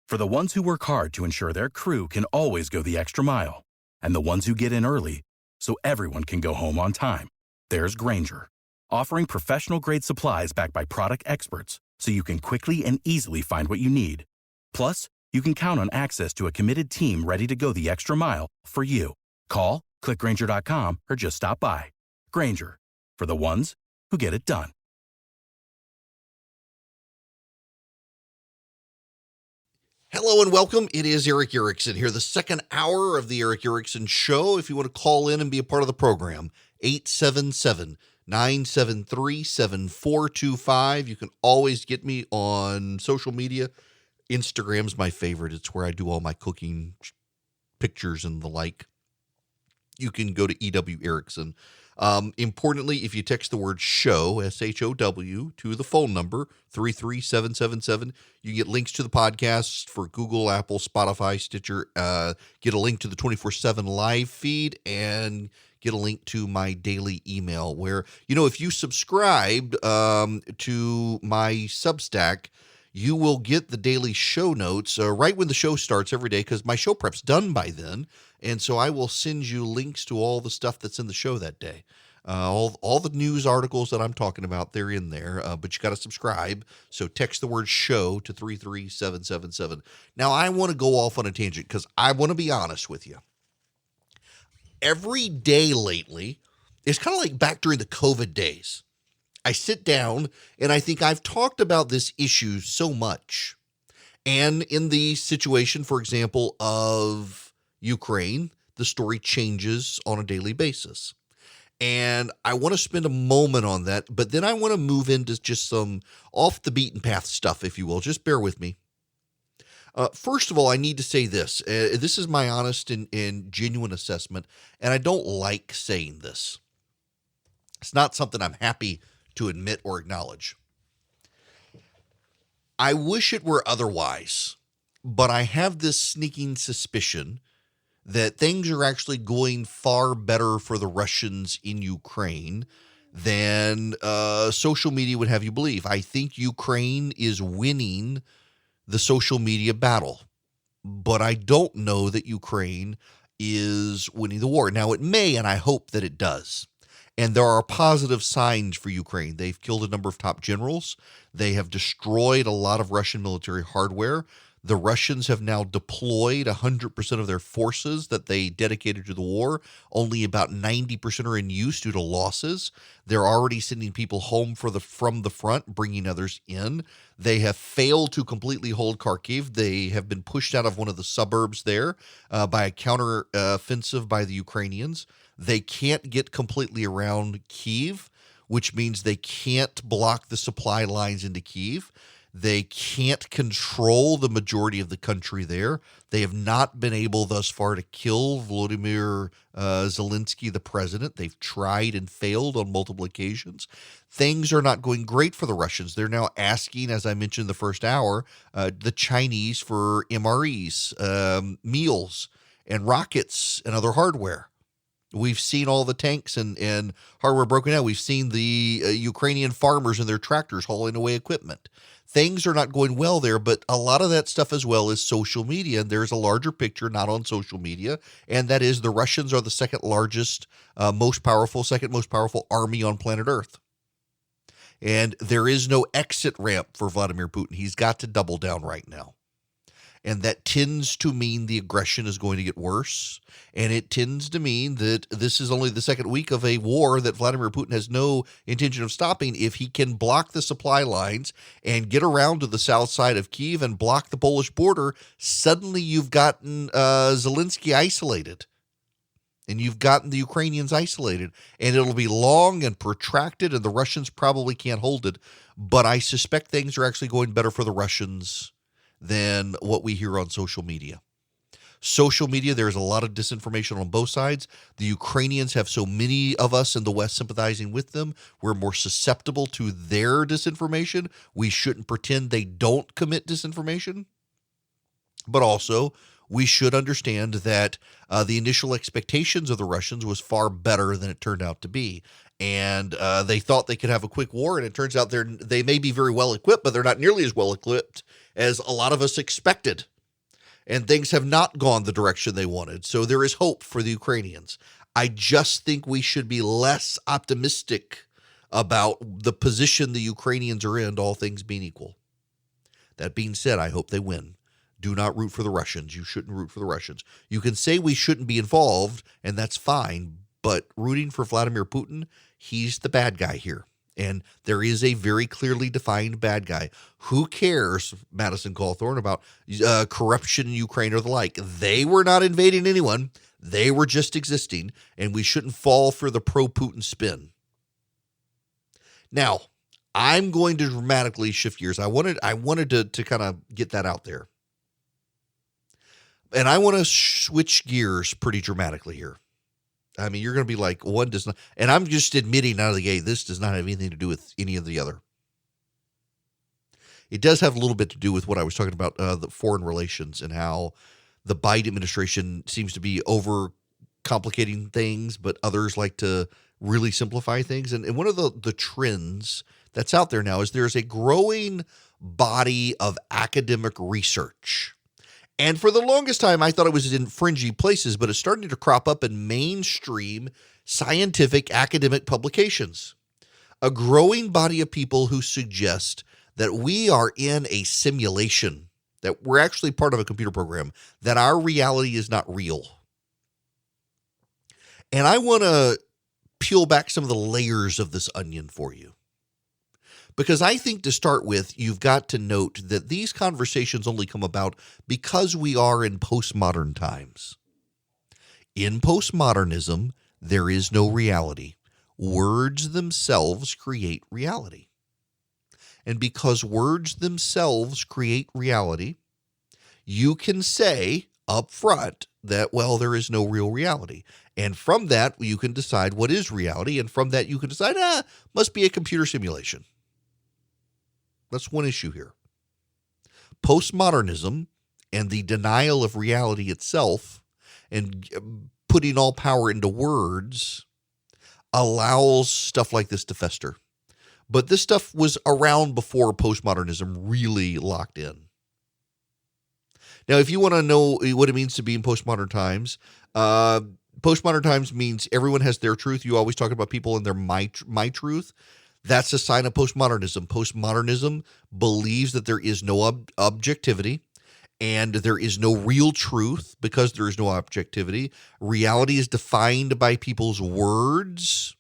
For the ones who work hard to ensure their crew can always go the extra mile, and the ones who get in early so everyone can go home on time, there's Granger, offering professional-grade supplies backed by product experts so you can quickly and easily find what you need. Plus, you can count on access to a committed team ready to go the extra mile for you. Call, click Granger.com, or just stop by. Granger, for the ones who get it done. Hello and welcome. It is Eric Erickson here, the second hour of the Eric Erickson Show. If you want to call in and be a part of the program, 877-973-7425. You can always get me on social media. Instagram's my favorite. It's where I do all my cooking pictures and the like. You can go to EW Erickson. Importantly, if you text the word show, SHOW, to the phone number 33777, you get links to the podcast for Google, Apple, Spotify, Stitcher, get a link to the 24/7 live feed, and get a link to my daily email where, if you subscribe to my Substack, you will get the daily show notes right when the show starts every day, because my show prep's done by then. And so I will send you links to all the stuff that's in the show that day. All the news articles that I'm talking about, they're in there, but you got to subscribe. So text the word show to 33777. Now, I want to go off on a tangent because I want to be honest with you. Every day lately is kind of like back during the COVID days. I sit down and I think I've talked about this issue so much. And in the situation, for example, of Ukraine, the story changes on a daily basis. And I want to spend a moment on that, but then I want to move into just some off the beaten path stuff, if you will. Just bear with me. First of all, I need to say this. This is my honest and genuine assessment, and I don't like saying this. It's not something I'm happy to admit or acknowledge. I wish it were otherwise, but I have this sneaking suspicion that things are actually going far better for the Russians in Ukraine than social media would have you believe. I think Ukraine is winning the social media battle, but I don't know that Ukraine is winning the war. Now, it may, and I hope that it does. And there are positive signs for Ukraine. They've killed a number of top generals. They have destroyed a lot of Russian military hardware. The Russians have now deployed 100% of their forces that they dedicated to the war. Only about 90% are in use due to losses. They're already sending people home from the front, bringing others in. They have failed to completely hold Kharkiv. They have been pushed out of one of the suburbs there by a counter-offensive by the Ukrainians. They can't get completely around Kyiv, which means they can't block the supply lines into Kyiv. They can't control the majority of the country there. They have not been able thus far to kill Volodymyr Zelensky, the president. They've tried and failed on multiple occasions. Things are not going great for the Russians. They're now asking, as I mentioned in the first hour, the Chinese for MREs, meals, and rockets and other hardware. We've seen all the tanks and hardware broken down. We've seen the Ukrainian farmers and their tractors hauling away equipment. Things are not going well there, but a lot of that stuff as well is social media. And there's a larger picture not on social media, and that is the Russians are the second largest, second most powerful army on planet Earth. And there is no exit ramp for Vladimir Putin. He's got to double down right now. And that tends to mean the aggression is going to get worse. And it tends to mean that this is only the second week of a war that Vladimir Putin has no intention of stopping. If he can block the supply lines and get around to the south side of Kyiv and block the Polish border, suddenly you've gotten Zelensky isolated. And you've gotten the Ukrainians isolated. And it'll be long and protracted, and the Russians probably can't hold it. But I suspect things are actually going better for the Russians than what we hear on social media. Social media, there's a lot of disinformation on both sides. The Ukrainians have so many of us in the West sympathizing with them. We're more susceptible to their disinformation. We shouldn't pretend they don't commit disinformation. But also, we should understand that the initial expectations of the Russians was far better than it turned out to be. And they thought they could have a quick war, and it turns out they may be very well equipped, but they're not nearly as well equipped as a lot of us expected. and things have not gone the direction they wanted. So there is hope for the Ukrainians. I just think we should be less optimistic about the position the Ukrainians are in, all things being equal. That being said, I hope they win. Do not root for the Russians. You shouldn't root for the Russians. You can say we shouldn't be involved, and that's fine, but rooting for Vladimir Putin, he's the bad guy here. And there is a very clearly defined bad guy. Who cares, Madison Cawthorn, about corruption in Ukraine or the like? They were not invading anyone. They were just existing, and we shouldn't fall for the pro-Putin spin. Now, I'm going to dramatically shift gears. I wanted to kind of get that out there. And I want to switch gears pretty dramatically here. I mean, you're going to be like, one does not, and I'm just admitting out of the gate, this does not have anything to do with any of the other. It does have a little bit to do with what I was talking about, the foreign relations and how the Biden administration seems to be over complicating things, but others like to really simplify things. And one of the trends that's out there now is there's a growing body of academic research. And for the longest time, I thought it was in fringy places, but it's starting to crop up in mainstream scientific academic publications. A growing body of people who suggest that we are in a simulation, that we're actually part of a computer program, that our reality is not real. And I want to peel back some of the layers of this onion for you. Because I think to start with, you've got to note that these conversations only come about because we are in postmodern times. In postmodernism, there is no reality. Words themselves create reality. And because words themselves create reality, you can say up front that, well, there is no real reality. And from that, you can decide what is reality. And from that, you can decide, must be a computer simulation. That's one issue here. Postmodernism and the denial of reality itself and putting all power into words allows stuff like this to fester. But this stuff was around before postmodernism really locked in. Now, if you want to know what it means to be in postmodern times, postmodern times means everyone has their truth. You always talk about people and their my truth. That's a sign of postmodernism. Postmodernism believes that there is no objectivity and there is no real truth because there is no objectivity. Reality is defined by people's words,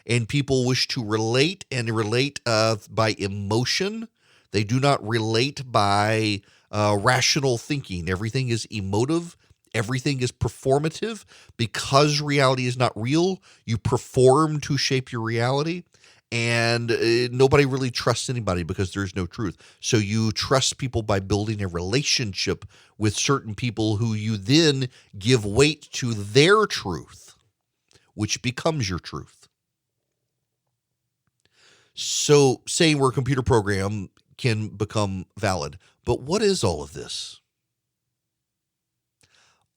and people wish to relate by emotion. They do not relate by rational thinking. Everything is emotive. Everything is performative. Because reality is not real, you perform to shape your reality. And nobody really trusts anybody because there's no truth. So you trust people by building a relationship with certain people who you then give weight to their truth, which becomes your truth. So saying we're a computer program can become valid. But what is all of this?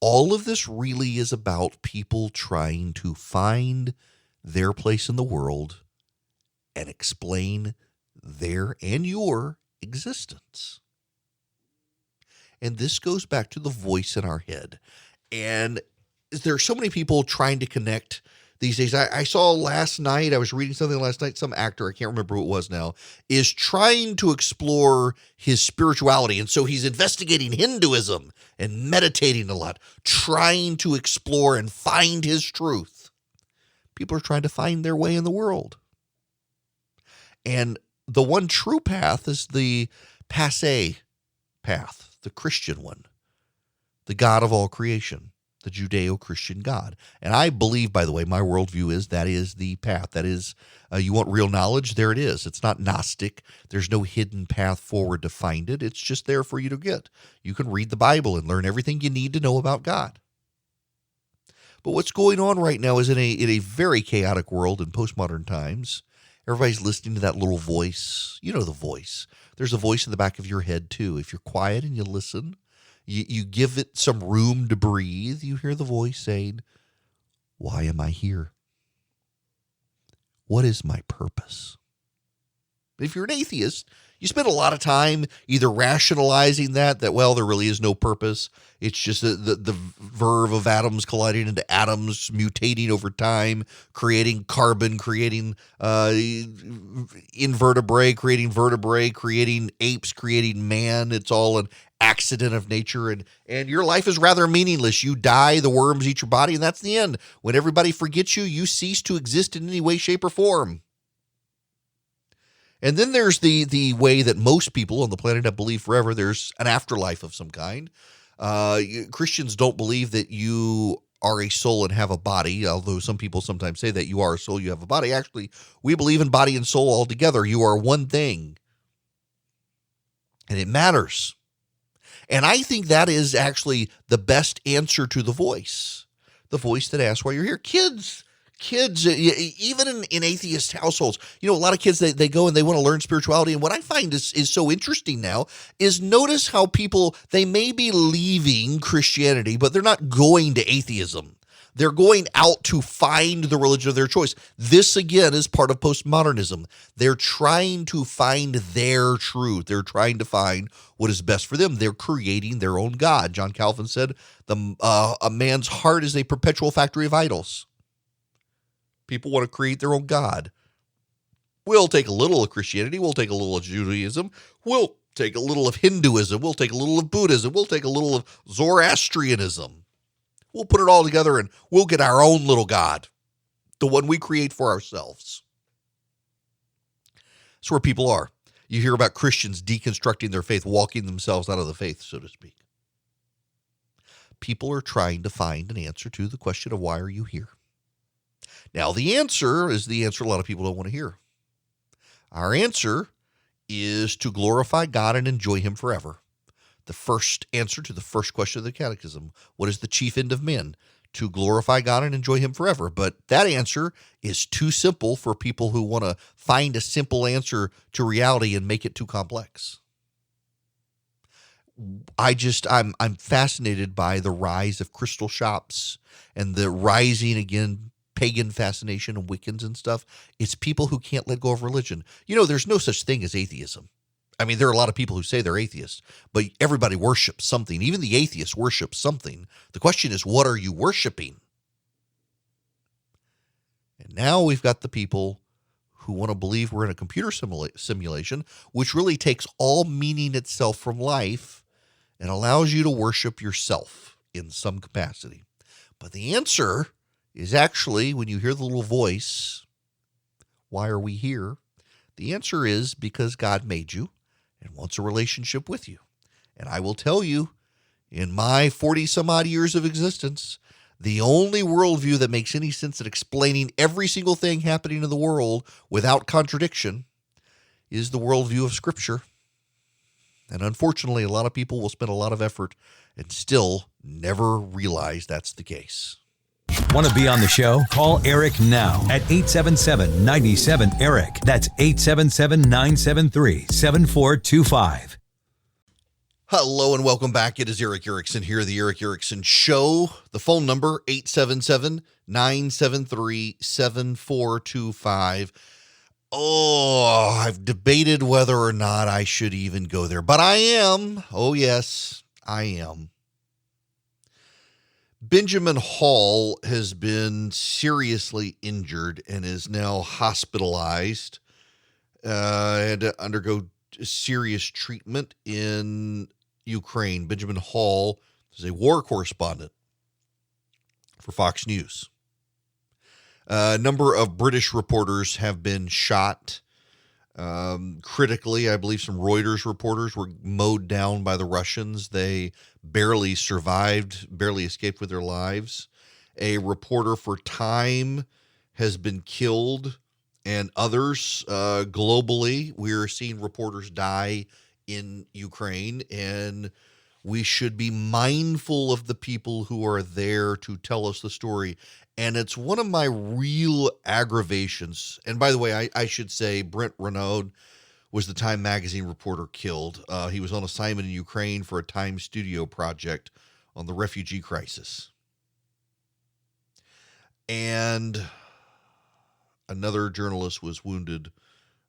All of this really is about people trying to find their place in the world and explain their and your existence. And this goes back to the voice in our head. And there are so many people trying to connect these days. I saw last night, I was reading something last night, some actor, I can't remember who it was now, is trying to explore his spirituality. And so he's investigating Hinduism and meditating a lot, trying to explore and find his truth. People are trying to find their way in the world. And the one true path is the passé path, the Christian one, the God of all creation, the Judeo-Christian God. And I believe, by the way, my worldview is that is the path. That is, you want real knowledge? There it is. It's not Gnostic. There's no hidden path forward to find it. It's just there for you to get. You can read the Bible and learn everything you need to know about God. But what's going on right now is in a very chaotic world in postmodern times. Everybody's listening to that little voice. You know the voice. There's a voice in the back of your head, too. If you're quiet and you listen, you give it some room to breathe, you hear the voice saying, why am I here? What is my purpose? If you're an atheist, You spend a lot of time either rationalizing that, well, there really is no purpose. It's just the verve of atoms colliding into atoms, mutating over time, creating carbon, creating invertebrate, creating vertebrae, creating apes, creating man. It's all an accident of nature, and your life is rather meaningless. You die, the worms eat your body, and that's the end. When everybody forgets you, you cease to exist in any way, shape, or form. And then there's the way that most people on the planet have believed forever. There's an afterlife of some kind. Christians don't believe that you are a soul and have a body, although some people sometimes say that you are a soul, you have a body. Actually, we believe in body and soul all together. You are one thing, and it matters. And I think that is actually the best answer to the voice that asks why you're here. Kids, even in atheist households, a lot of kids, they go and they want to learn spirituality. And what I find is so interesting now is notice how people, they may be leaving Christianity, but they're not going to atheism. They're going out to find the religion of their choice. This, again, is part of postmodernism. They're trying to find their truth. They're trying to find what is best for them. They're creating their own God. John Calvin said, a man's heart is a perpetual factory of idols. People want to create their own God. We'll take a little of Christianity. We'll take a little of Judaism. We'll take a little of Hinduism. We'll take a little of Buddhism. We'll take a little of Zoroastrianism. We'll put it all together and we'll get our own little God, the one we create for ourselves. That's where people are. You hear about Christians deconstructing their faith, walking themselves out of the faith, so to speak. People are trying to find an answer to the question of why are you here? Now, the answer is the answer a lot of people don't want to hear. Our answer is to glorify God and enjoy him forever. The first answer to the first question of the catechism. What is the chief end of men? To glorify God and enjoy him forever. But that answer is too simple for people who want to find a simple answer to reality and make it too complex. I'm fascinated by the rise of crystal shops and the rising again pagan fascination and Wiccans and stuff. It's people who can't let go of religion. There's no such thing as atheism. I mean, there are a lot of people who say they're atheists, but everybody worships something. Even the atheists worship something. The question is, what are you worshiping? And now we've got the people who want to believe we're in a computer simulation, which really takes all meaning itself from life and allows you to worship yourself in some capacity. But the answer is actually, when you hear the little voice, why are we here? The answer is because God made you and wants a relationship with you. And I will tell you, in my 40-some-odd years of existence, the only worldview that makes any sense at explaining every single thing happening in the world without contradiction is the worldview of Scripture. And unfortunately, a lot of people will spend a lot of effort and still never realize that's the case. Want to be on the show? Call Eric now at 877-97-ERIC. That's 877-973-7425. Hello and welcome back. It is Eric Erickson here, the Eric Erickson Show. The phone number, 877-973-7425. Oh, I've debated whether or not I should even go there, but I am. Oh, yes, I am. Benjamin Hall has been seriously injured and is now hospitalized and to undergo serious treatment in Ukraine. Benjamin Hall is a war correspondent for Fox News. A number of British reporters have been shot. Critically, I believe some Reuters reporters were mowed down by the Russians. They barely survived, barely escaped with their lives. A reporter for Time has been killed, and others globally. We're seeing reporters die in Ukraine, and we should be mindful of the people who are there to tell us the story. And it's one of my real aggravations. And by the way, I should say Brent Renaud was the Time magazine reporter killed. He was on assignment in Ukraine for a Time studio project on the refugee crisis. And another journalist was wounded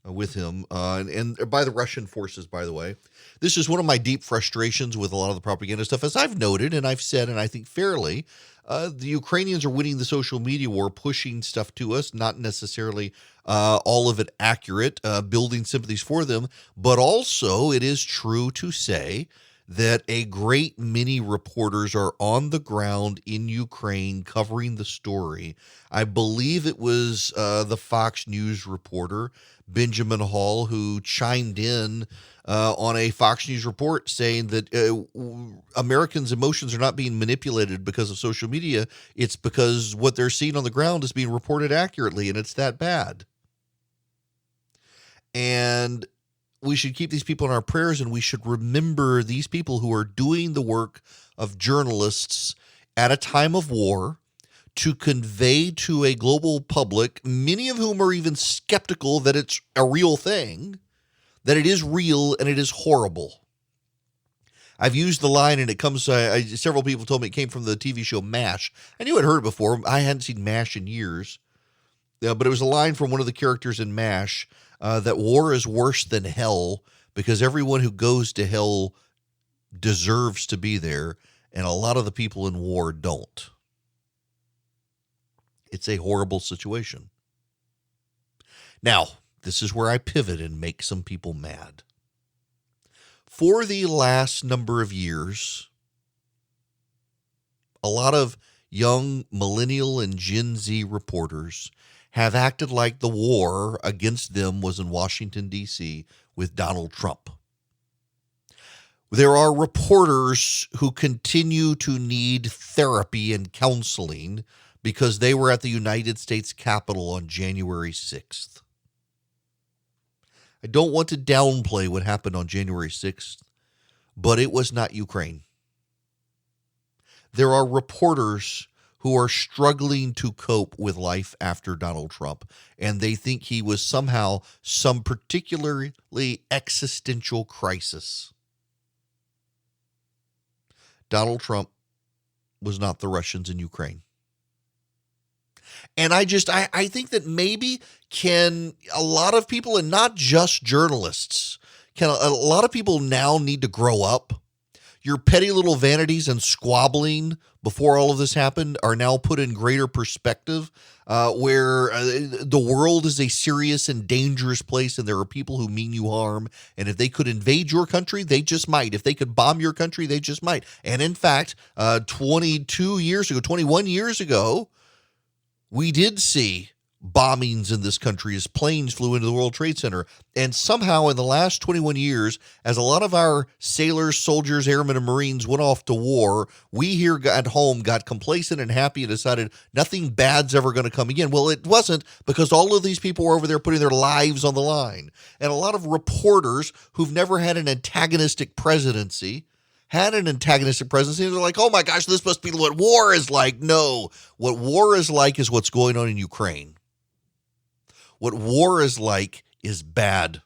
with him, and by the Russian forces, by the way. This is one of my deep frustrations with a lot of the propaganda stuff. As I've noted, and I've said, and I think fairly, the Ukrainians are winning the social media war, pushing stuff to us, not necessarily all of it accurate, building sympathies for them, but also it is true to say that a great many reporters are on the ground in Ukraine covering the story. I believe it was the Fox News reporter, Benjamin Hall, who chimed in on a Fox News report saying that Americans' emotions are not being manipulated because of social media. It's because what they're seeing on the ground is being reported accurately, and it's that bad. And we should keep these people in our prayers, and we should remember these people who are doing the work of journalists at a time of war to convey to a global public, many of whom are even skeptical that it's a real thing, that it is real and it is horrible. I've used the line, and it comes, several people told me it came from the TV show MASH. I knew I'd heard it before. I hadn't seen MASH in years. But it was a line from one of the characters in MASH that war is worse than hell because everyone who goes to hell deserves to be there, and a lot of the people in war don't. It's a horrible situation. Now, this is where I pivot and make some people mad. For the last number of years, a lot of young millennial and Gen Z reporters have acted like the war against them was in Washington, D.C. with Donald Trump. There are reporters who continue to need therapy and counseling because they were at the United States Capitol on January 6th. I don't want to downplay what happened on January 6th, but it was not Ukraine. There are reporters who are struggling to cope with life after Donald Trump, and they think he was somehow some particularly existential crisis. Donald Trump was not the Russians in Ukraine. And I think that maybe can a lot of people, and not just journalists, can a lot of people now need to grow up. Your petty little vanities and squabbling before all of this happened are now put in greater perspective, where the world is a serious and dangerous place, and there are people who mean you harm. And if they could invade your country, they just might. If they could bomb your country, they just might. And in fact, 21 years ago, we did see bombings in this country as planes flew into the World Trade Center. And somehow in the last 21 years, as a lot of our sailors, soldiers, airmen, and Marines went off to war, we here at home got complacent and happy and decided nothing bad's ever going to come again. Well, it wasn't, because all of these people were over there putting their lives on the line. And a lot of reporters who've never had an antagonistic presidency had an antagonistic presidency, and they're like, oh my gosh, this must be what war is like. No, what war is like is what's going on in Ukraine. What war is like is bad.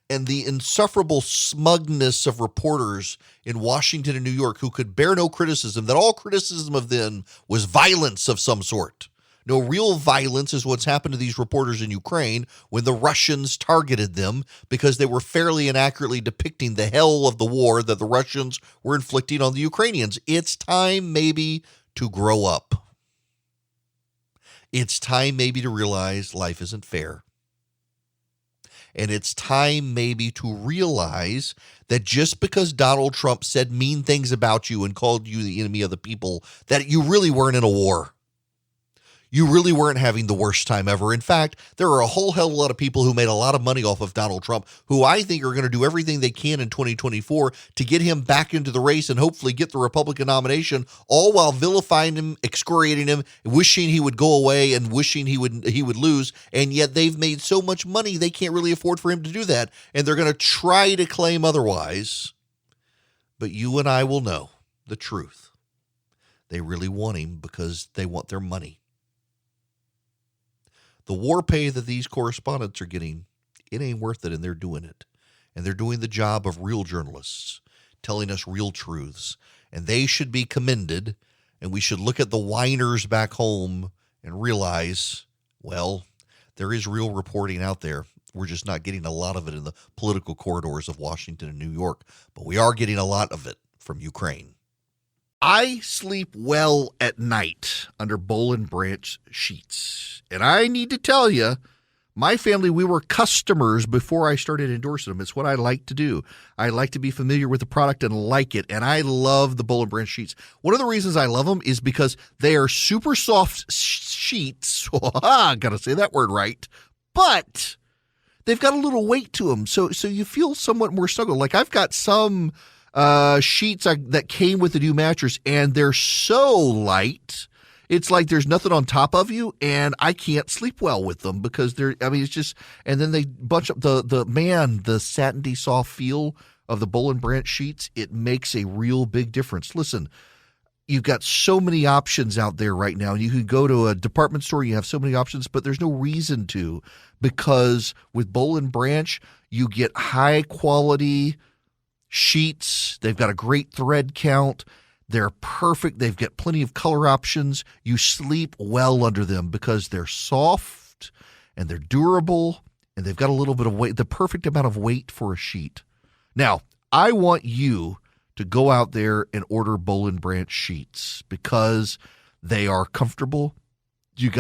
And the insufferable smugness of reporters in Washington and New York who could bear no criticism, that all criticism of them was violence of some sort. No, real violence is what's happened to these reporters in Ukraine when the Russians targeted them because they were fairly and accurately depicting the hell of the war that the Russians were inflicting on the Ukrainians. It's time maybe to grow up. It's time maybe to realize life isn't fair. And it's time maybe to realize that just because Donald Trump said mean things about you and called you the enemy of the people, that you really weren't in a war. You really weren't having the worst time ever. In fact, there are a whole hell of a lot of people who made a lot of money off of Donald Trump, who I think are going to do everything they can in 2024 to get him back into the race and hopefully get the Republican nomination, all while vilifying him, excoriating him, wishing he would go away and wishing he would lose. And yet they've made so much money, they can't really afford for him to do that. And they're going to try to claim otherwise. But you and I will know the truth. They really want him because they want their money. The war pay that these correspondents are getting, it ain't worth it, and they're doing it. And they're doing the job of real journalists, telling us real truths. And they should be commended, and we should look at the whiners back home and realize, well, There is real reporting out there. We're just not getting a lot of it in the political corridors of Washington and New York, but we are getting a lot of it from Ukraine. I sleep well at night under Boll and Branch sheets. And I need to tell you, my family, we were customers before I started endorsing them. It's what I like to do. I like to be familiar with the product and like it. And I love the Boll and Branch sheets. One of the reasons I love them is because they are super soft sheets. Got to say that word right. But they've got a little weight to them. So you feel somewhat more snuggled. Like I've got some sheets that came with the new mattress, and they're so light. It's like there's nothing on top of you, and I can't sleep well with them because it's just, and then they bunch up the satiny soft feel of the Boll and Branch sheets. It makes a real big difference. Listen, you've got so many options out there right now. You can go to a department store, you have so many options, but there's no reason to, because with Boll and Branch, you get high quality sheets. They've got a great thread count. They're perfect. They've got plenty of color options. You sleep well under them because they're soft and they're durable and they've got a little bit of weight, the perfect amount of weight for a sheet. Now, I want you to go out there and order Boll and Branch sheets because they are comfortable. They're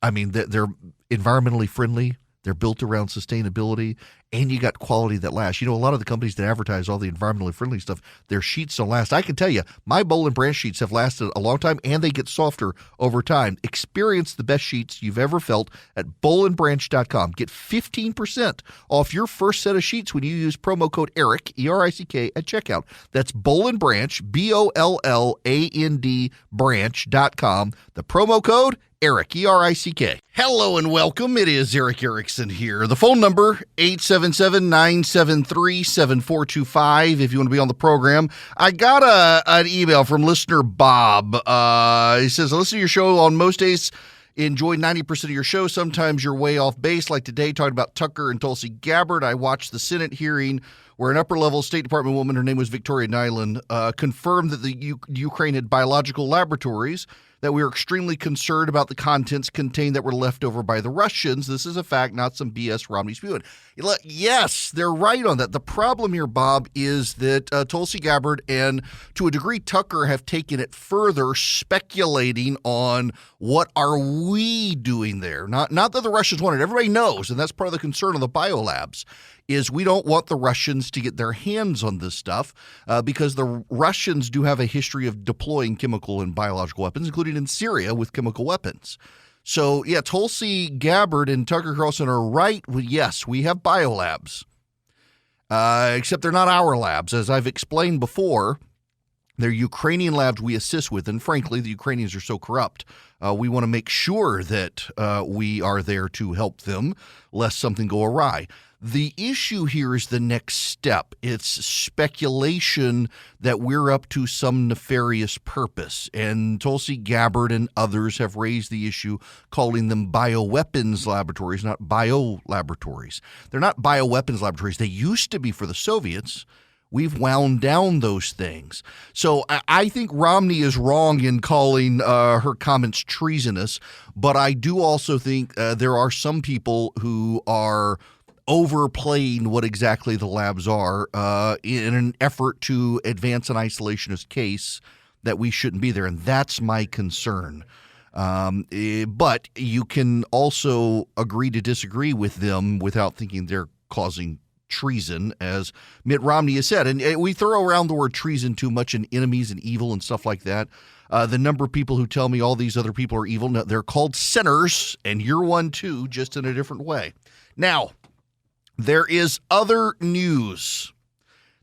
environmentally friendly. They're built around sustainability, and you got quality that lasts. You know, a lot of the companies that advertise all the environmentally friendly stuff, their sheets don't last. I can tell you, my Boll and Branch sheets have lasted a long time, and they get softer over time. Experience the best sheets you've ever felt at bollandbranch.com. Get 15% off your first set of sheets when you use promo code ERIC, E-R-I-C-K, at checkout. That's Boll and Branch, B-O-L-L-A-N-D, branch.com. The promo code Eric, E-R-I-C-K. Hello and welcome. It is Eric Erickson here. The phone number, 877-973-7425 if you want to be on the program. I got an email from listener Bob. He says, I listen to your show on most days. Enjoy 90% of your show. Sometimes you're way off base, like today, talking about Tucker and Tulsi Gabbard. I watched the Senate hearing where an upper-level State Department woman, her name was Victoria Nyland, confirmed that the Ukraine had biological laboratories, that we were extremely concerned about the contents contained that were left over by the Russians. This is a fact, not some BS Romney's spewing. Yes, they're right on that. The problem here, Bob, is that Tulsi Gabbard and, to a degree, Tucker have taken it further, speculating on what are we doing there. Not that the Russians want it. Everybody knows, and that's part of the concern of the biolabs, is we don't want the Russians to get their hands on this stuff because the Russians do have a history of deploying chemical and biological weapons, including in Syria with chemical weapons. So, yeah, Tulsi Gabbard and Tucker Carlson are right. Well, yes, we have biolabs, except they're not our labs. As I've explained before, they're Ukrainian labs we assist with, and frankly, the Ukrainians are so corrupt. We want to make sure that we are there to help them, lest something go awry. The issue here is the next step. It's speculation that we're up to some nefarious purpose. And Tulsi Gabbard and others have raised the issue, calling them bioweapons laboratories, not bio-laboratories. They're not bioweapons laboratories. They used to be for the Soviets. We've wound down those things. So I think Romney is wrong in calling her comments treasonous, but I do also think there are some people who are overplaying what exactly the labs are in an effort to advance an isolationist case that we shouldn't be there, and that's my concern. But you can also agree to disagree with them without thinking they're causing treason, as Mitt Romney has said. And we throw around the word treason too much, and enemies and evil and stuff like that. The number of people who tell me all these other people are evil, no, they're called sinners, and you're one too, just in a different way. Now, there is other news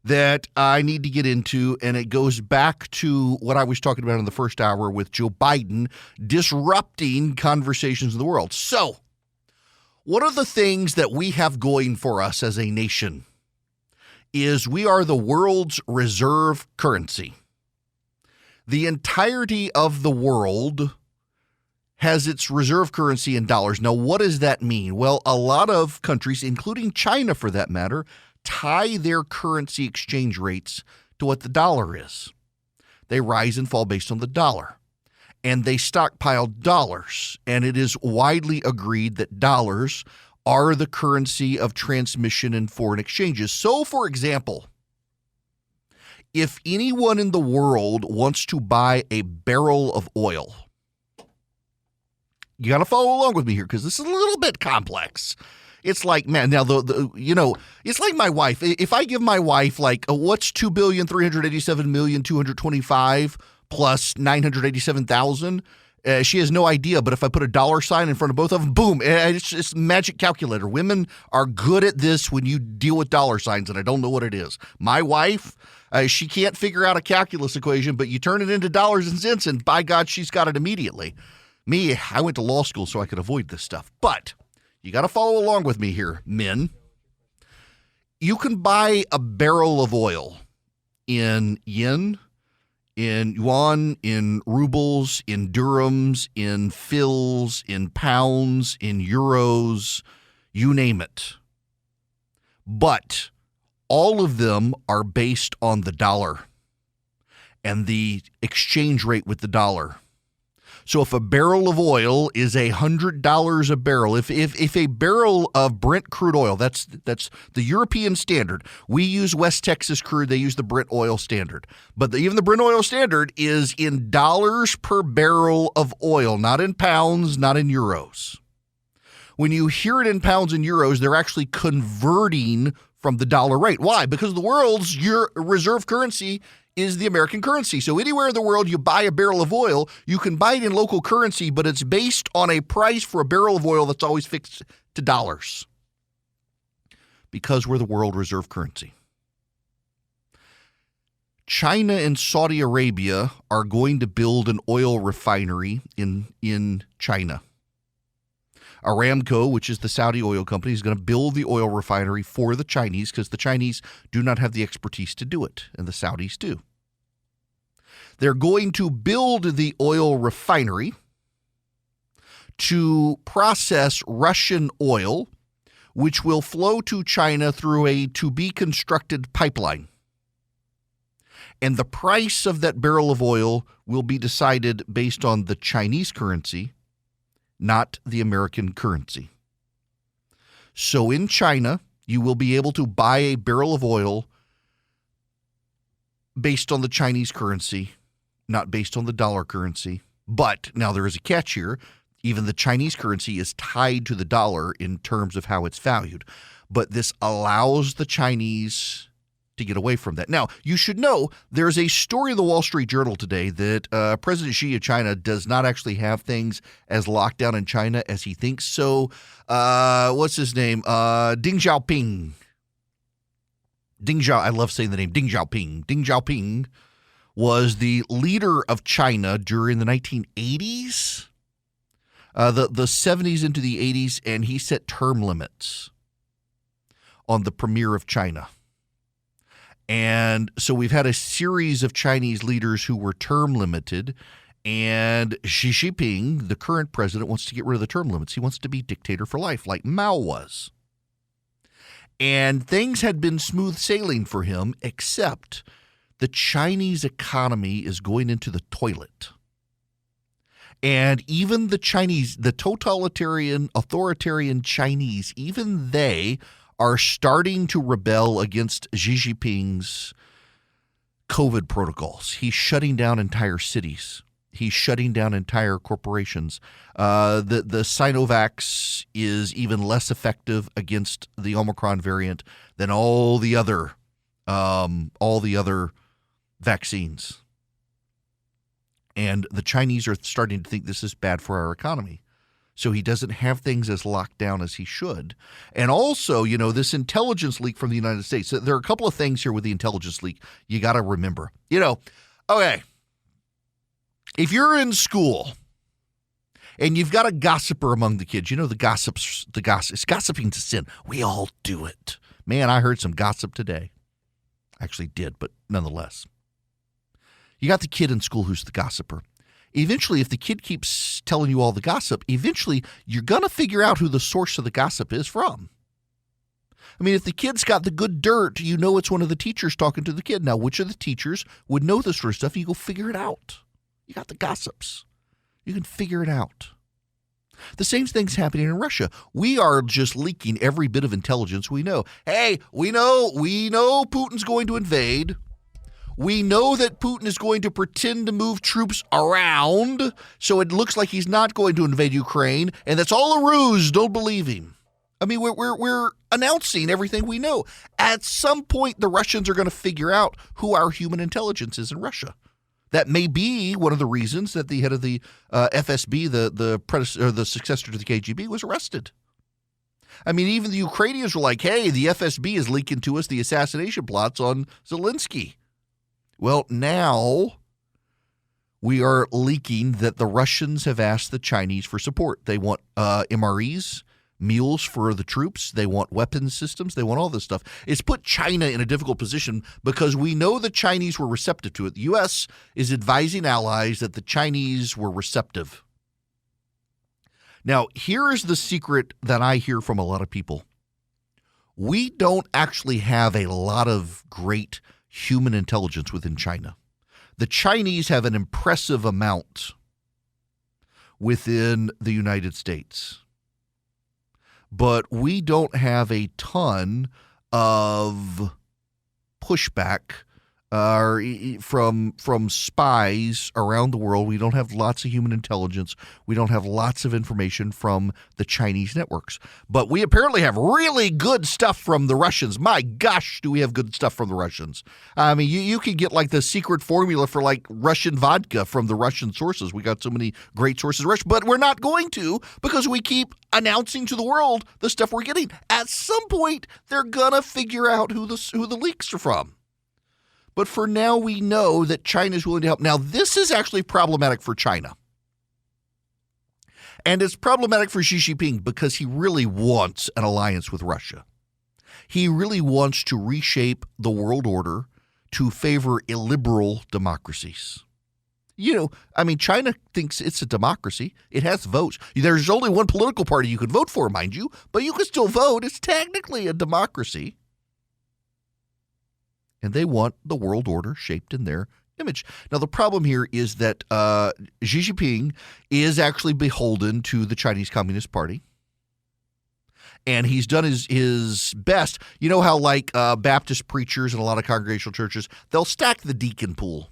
that I need to get into, and it goes back to what I was talking about in the first hour with Joe Biden disrupting conversations in the world. So, one of the things that we have going for us as a nation is we are the world's reserve currency. The entirety of the world has its reserve currency in dollars. Now, what does that mean? Well, a lot of countries, including China for that matter, tie their currency exchange rates to what the dollar is. They rise and fall based on the dollar. and they stockpile dollars. And it is widely agreed that dollars are the currency of transmission in foreign exchanges. So, for example, if anyone in the world wants to buy a barrel of oil, you got to follow along with me here because this is a little bit complex. It's like, man, now, it's like my wife. If I give my wife, like, what's 2,387,225 plus 987,000? She has no idea, but if I put a dollar sign in front of both of them, boom, it's just magic calculator. Women are good at this when you deal with dollar signs, and I don't know what it is. My wife, she can't figure out a calculus equation, but you turn it into dollars and cents, and by God, she's got it immediately. Me, I went to law school so I could avoid this stuff, but you got to follow along with me here, men. You can buy a barrel of oil in yen, in yuan, in rubles, in dirhams, in fils, in pounds, in euros, you name it. But all of them are based on the dollar and the exchange rate with the dollar. So if a barrel of oil is $100 a barrel, if a barrel of Brent crude oil, that's the European standard. We use West Texas crude, they use the Brent oil standard. But even the Brent oil standard is in dollars per barrel of oil, not in pounds, not in euros. When you hear it in pounds and euros, they're actually converting from the dollar rate. Why? Because the world's reserve currency is the American currency. So anywhere in the world you buy a barrel of oil, you can buy it in local currency, but it's based on a price for a barrel of oil that's always fixed to dollars because we're the world reserve currency. China and Saudi Arabia are going to build an oil refinery in China. Aramco, which is the Saudi oil company, is going to build the oil refinery for the Chinese because the Chinese do not have the expertise to do it, and the Saudis do. They're going to build the oil refinery to process Russian oil, which will flow to China through a to-be-constructed pipeline. And the price of that barrel of oil will be decided based on the Chinese currency, not the American currency. So in China, you will be able to buy a barrel of oil based on the Chinese currency, not based on the dollar currency. But now there is a catch here. Even the Chinese currency is tied to the dollar in terms of how it's valued. But this allows the Chinese to get away from that. Now, you should know there's a story in the Wall Street Journal today that President Xi of China does not actually have things as locked down in China as he thinks. So, what's his name? Deng Xiaoping. I love saying the name Deng Xiaoping. Deng Xiaoping was the leader of China during the 1980s, the 70s into the 80s, and he set term limits on the premier of China. And so we've had a series of Chinese leaders who were term limited, and Xi Jinping, the current president, wants to get rid of the term limits. He wants to be dictator for life, like Mao was. And things had been smooth sailing for him, except the Chinese economy is going into the toilet. And even the Chinese, the totalitarian, authoritarian Chinese, even they are starting to rebel against Xi Jinping's COVID protocols. He's shutting down entire cities. He's shutting down entire corporations. The Sinovac is even less effective against the Omicron variant than all the other vaccines. And the Chinese are starting to think this is bad for our economy. So he doesn't have things as locked down as he should. And also, you know, this intelligence leak from the United States. There are a couple of things here with the intelligence leak you got to remember. You know, okay, if you're in school and you've got a gossiper among the kids, you know, gossiping's a sin. We all do it. Man, I heard some gossip today. Actually did, but nonetheless. You got the kid in school who's the gossiper. Eventually, if the kid keeps telling you all the gossip, eventually you're going to figure out who the source of the gossip is from. I mean, if the kid's got the good dirt, you know it's one of the teachers talking to the kid. Now, which of the teachers would know this sort of stuff? You go figure it out. You got the gossips. You can figure it out. The same thing's happening in Russia. We are just leaking every bit of intelligence we know. Hey, we know Putin's going to invade. We know that Putin is going to pretend to move troops around, so it looks like he's not going to invade Ukraine, and that's all a ruse. Don't believe him. I mean, we're announcing everything we know. At some point, the Russians are going to figure out who our human intelligence is in Russia. That may be one of the reasons that the head of the FSB, the successor to the KGB, was arrested. I mean, even the Ukrainians were like, hey, the FSB is leaking to us the assassination plots on Zelensky. Well, now we are leaking that the Russians have asked the Chinese for support. They want MREs, meals for the troops. They want weapons systems. They want all this stuff. It's put China in a difficult position because we know the Chinese were receptive to it. The U.S. is advising allies that the Chinese were receptive. Now, here is the secret that I hear from a lot of people. We don't actually have a lot of great human intelligence within China. The Chinese have an impressive amount within the United States. But we don't have a ton of pushback from spies around the world. We don't have lots of human intelligence. We don't have lots of information from the Chinese networks. But we apparently have really good stuff from the Russians. My gosh, do we have good stuff from the Russians. I mean, you can get like the secret formula for like Russian vodka from the Russian sources. We got so many great sources, but we're not going to because we keep announcing to the world the stuff we're getting. At some point, they're going to figure out who the leaks are from. But for now, we know that China is willing to help. Now, this is actually problematic for China. And it's problematic for Xi Jinping because he really wants an alliance with Russia. He really wants to reshape the world order to favor illiberal democracies. You know, I mean, China thinks it's a democracy. It has votes. There's only one political party you could vote for, mind you, but you can still vote. It's technically a democracy. And they want the world order shaped in their image. Now, the problem here is that Xi Jinping is actually beholden to the Chinese Communist Party. And he's done his best. You know how like Baptist preachers and a lot of congregational churches, they'll stack the deacon pool.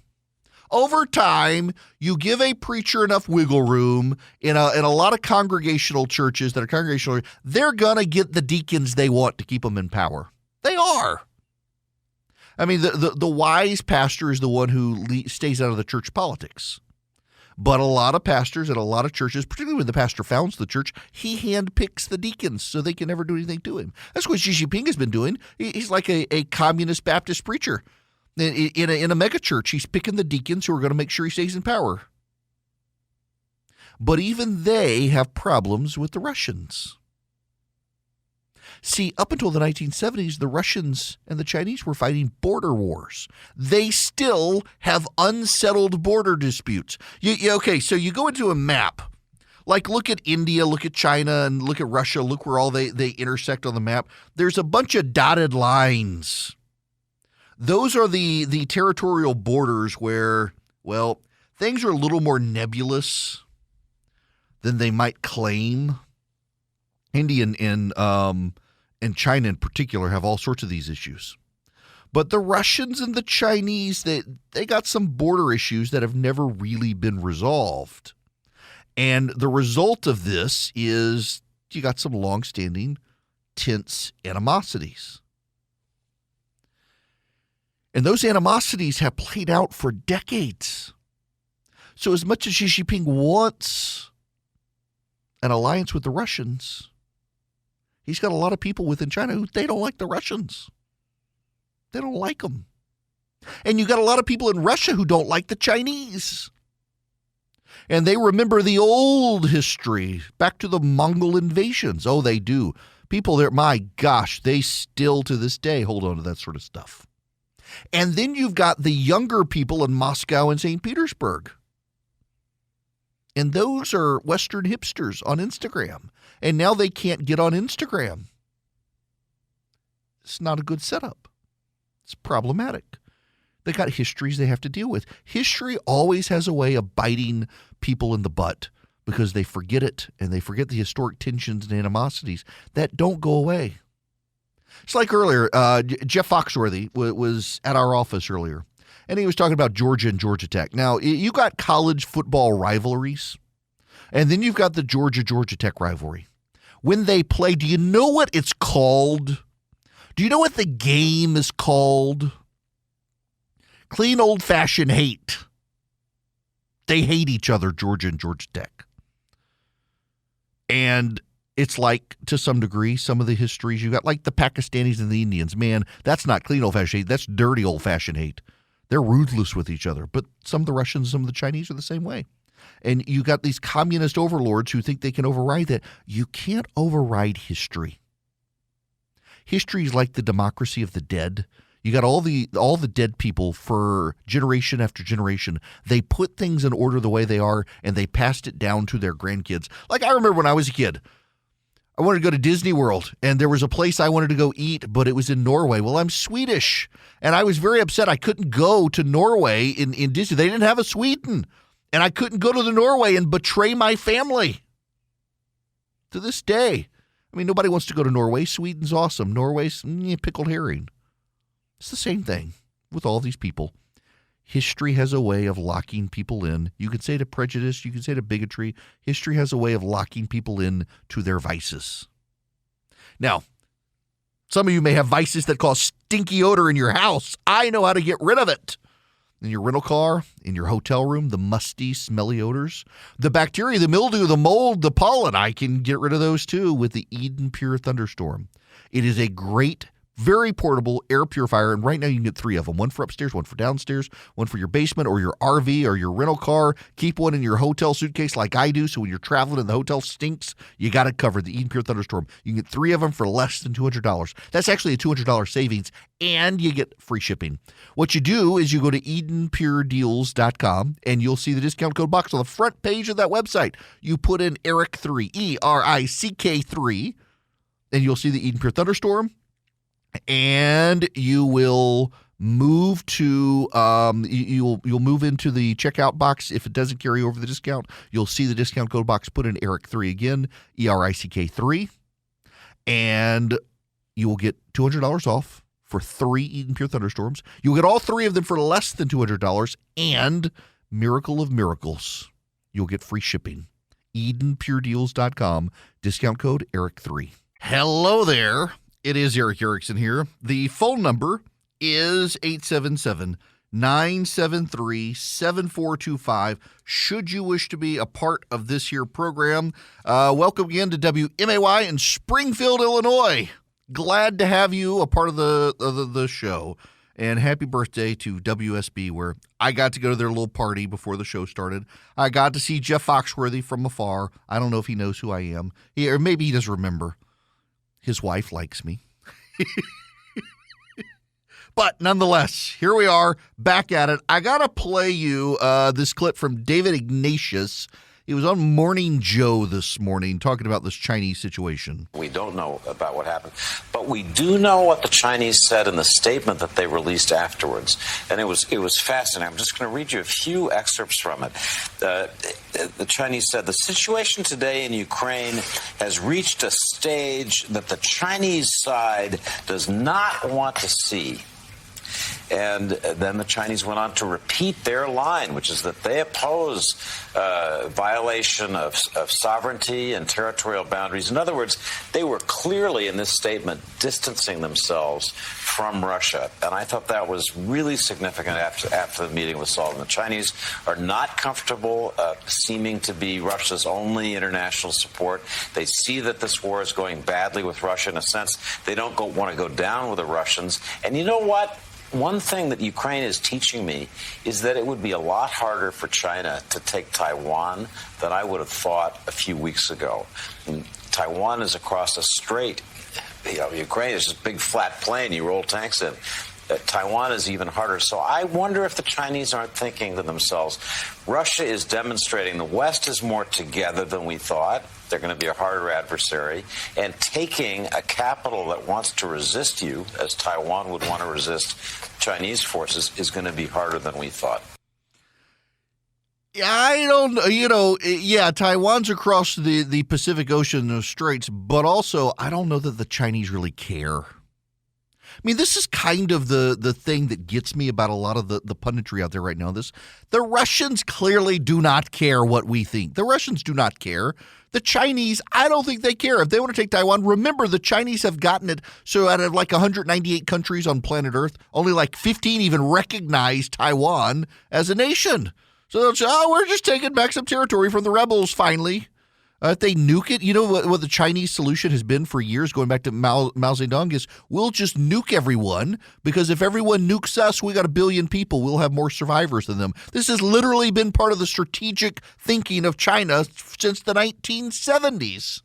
Over time, you give a preacher enough wiggle room in a lot of congregational churches that are congregational, they're going to get the deacons they want to keep them in power. They are. I mean, the wise pastor is the one who stays out of the church politics. But a lot of pastors and a lot of churches, particularly when the pastor founds the church, he handpicks the deacons so they can never do anything to him. That's what Xi Jinping has been doing. He's like a communist Baptist preacher. In a mega church, he's picking the deacons who are going to make sure he stays in power. But even they have problems with the Russians. See, up until the 1970s, the Russians and the Chinese were fighting border wars. They still have unsettled border disputes. Okay, so you go into a map. Like, look at India, look at China, and look at Russia. Look where all they intersect on the map. There's a bunch of dotted lines. Those are the territorial borders where, well, things are a little more nebulous than they might claim. India and China in particular have all sorts of these issues. But the Russians and the Chinese, they got some border issues that have never really been resolved. And the result of this is you got some longstanding, tense animosities. And those animosities have played out for decades. So as much as Xi Jinping wants an alliance with the Russians, he's got a lot of people within China who they don't like the Russians. They don't like them. And you got a lot of people in Russia who don't like the Chinese. And they remember the old history, back to the Mongol invasions. Oh, they do. People there, my gosh, they still to this day hold on to that sort of stuff. And then you've got the younger people in Moscow and St. Petersburg. And those are Western hipsters on Instagram. And now they can't get on Instagram. It's not a good setup. It's problematic. They got histories they have to deal with. History always has a way of biting people in the butt because they forget it, and they forget the historic tensions and animosities that don't go away. It's like earlier, Jeff Foxworthy was at our office earlier, and he was talking about Georgia and Georgia Tech. Now, you got college football rivalries, and then you've got the Georgia Tech rivalry. When they play, do you know what it's called? Do you know what the game is called? Clean old-fashioned hate. They hate each other, Georgia and Georgia Tech. And it's like, to some degree, some of the histories you got, like the Pakistanis and the Indians. Man, that's not clean old-fashioned hate. That's dirty old-fashioned hate. They're ruthless with each other. But some of the Russians, some of the Chinese are the same way. And you got these communist overlords who think they can override that. You can't override history. History is like the democracy of the dead. You got all the dead people for generation after generation. They put things in order the way they are, and they passed it down to their grandkids. Like I remember when I was a kid, I wanted to go to Disney World, and there was a place I wanted to go eat, but it was in Norway. Well, I'm Swedish, and I was very upset I couldn't go to Norway in Disney. They didn't have a Sweden, and I couldn't go to the Norway and betray my family. To this day, I mean, nobody wants to go to Norway. Sweden's awesome. Norway's pickled herring. It's the same thing with all these people. History has a way of locking people in. You could say to prejudice, you could say to bigotry. History has a way of locking people in to their vices. Now, some of you may have vices that cause stinky odor in your house. I know how to get rid of it. In your rental car, in your hotel room, the musty, smelly odors, the bacteria, the mildew, the mold, the pollen, I can get rid of those too with the Eden Pure Thunderstorm. It is a great, very portable air purifier, and right now you can get 3 of them. One for upstairs, one for downstairs, one for your basement or your RV or your rental car. Keep one in your hotel suitcase like I do, so when you're traveling and the hotel stinks, you got it covered. The Eden Pure Thunderstorm. You can get 3 of them for less than $200. That's actually a $200 savings, and you get free shipping. What you do is you go to EdenPureDeals.com, and you'll see the discount code box on the front page of that website. You put in ERIC3, ERICK3, and you'll see the Eden Pure Thunderstorm. And you will move to you'll move into the checkout box. If it doesn't carry over the discount, you'll see the discount code box. Put in ERIC3 again, ERICK3, and you will get $200 off for 3 Eden Pure Thunderstorms. You'll get all 3 of them for less than $200, and miracle of miracles, you'll get free shipping. EdenPureDeals.com, discount code ERIC3. Hello there. It is Eric Erickson here. The phone number is 877-973-7425. Should you wish to be a part of this here program, welcome again to WMAY in Springfield, Illinois. Glad to have you a part of the show. And happy birthday to WSB, where I got to go to their little party before the show started. I got to see Jeff Foxworthy from afar. I don't know if he knows who I am. Or maybe he doesn't remember. His wife likes me. But nonetheless, here we are, back at it. I got to play you this clip from David Ignatius. He was on Morning Joe this morning talking about this Chinese situation. We don't know about what happened, but we do know what the Chinese said in the statement that they released afterwards, and it was fascinating. I'm just going to read you a few excerpts from it. The Chinese said, "The situation today in Ukraine has reached a stage that the Chinese side does not want to see." And then the Chinese went on to repeat their line, which is that they oppose violation of sovereignty and territorial boundaries. In other words, they were clearly in this statement distancing themselves from Russia. And I thought that was really significant after the meeting with Sullivan. The Chinese are not comfortable seeming to be Russia's only international support. They see that this war is going badly with Russia. In a sense, they don't want to go down with the Russians. And you know what? One thing that Ukraine is teaching me is that it would be a lot harder for China to take Taiwan than I would have thought a few weeks ago. And Taiwan is across a strait. Ukraine is just a big flat plain you roll tanks in. Taiwan is even harder. So I wonder if the Chinese aren't thinking to themselves, Russia is demonstrating the West is more together than we thought. They're going to be a harder adversary. And taking a capital that wants to resist you, as Taiwan would want to resist Chinese forces, is going to be harder than we thought. I don't know, Taiwan's across the Pacific Ocean, those straits, but also I don't know that the Chinese really care. I mean, this is kind of the thing that gets me about a lot of the punditry out there right now. The Russians clearly do not care what we think. The Russians do not care. The Chinese, I don't think they care. If they want to take Taiwan, remember the Chinese have gotten it so out of like 198 countries on planet Earth, only like 15 even recognize Taiwan as a nation. So they'll say, we're just taking back some territory from the rebels finally. If they nuke it, you know what the Chinese solution has been for years, going back to Mao Zedong, is we'll just nuke everyone, because if everyone nukes us, we got 1 billion people. We'll have more survivors than them. This has literally been part of the strategic thinking of China since the 1970s.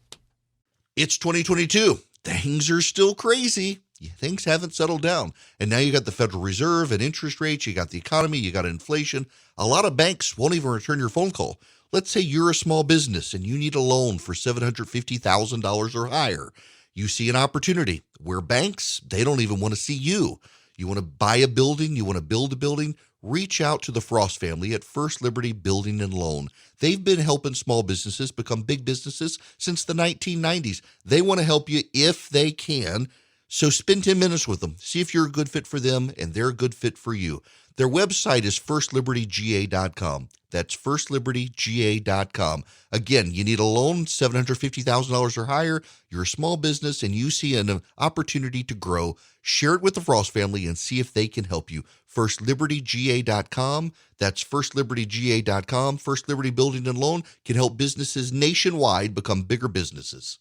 It's 2022. Things are still crazy. Things haven't settled down. And now you got the Federal Reserve and interest rates. You got the economy. You got inflation. A lot of banks won't even return your phone call. Let's say you're a small business and you need a loan for $750,000 or higher. You see an opportunity where banks, they don't even want to see you. You want to buy a building, you want to build a building, reach out to the Frost family at First Liberty Building and Loan. They've been helping small businesses become big businesses since the 1990s. They want to help you if they can. So spend 10 minutes with them. See if you're a good fit for them and they're a good fit for you. Their website is firstlibertyga.com. That's firstlibertyga.com. Again, you need a loan, $750,000 or higher. You're a small business and you see an opportunity to grow. Share it with the Frost family and see if they can help you. Firstlibertyga.com. That's firstlibertyga.com. First Liberty Building and Loan can help businesses nationwide become bigger businesses.